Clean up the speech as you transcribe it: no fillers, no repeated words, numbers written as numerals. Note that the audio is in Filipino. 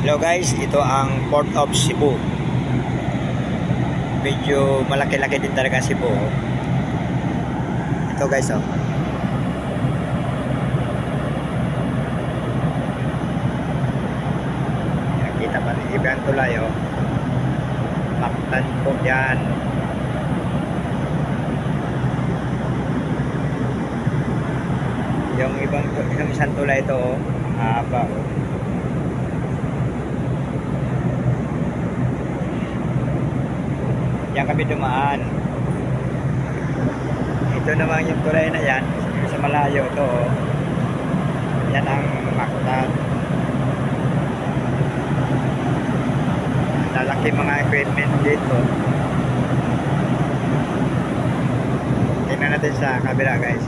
Hello guys, ito ang Port of Cebu. Medyo malaki-laki din talaga Cebu. Ito guys, oh. Nakita pa rin ibang tulay, oh. Mactan po yan. Yung isang tulay ito, oh. Haba, oh. Yan kami dumaan. Ito naman yung tulay na yan. Sa malayo ito, oh. Yan ang Mactan. Lalaki mga equipment dito. Tingnan natin sa kabila guys.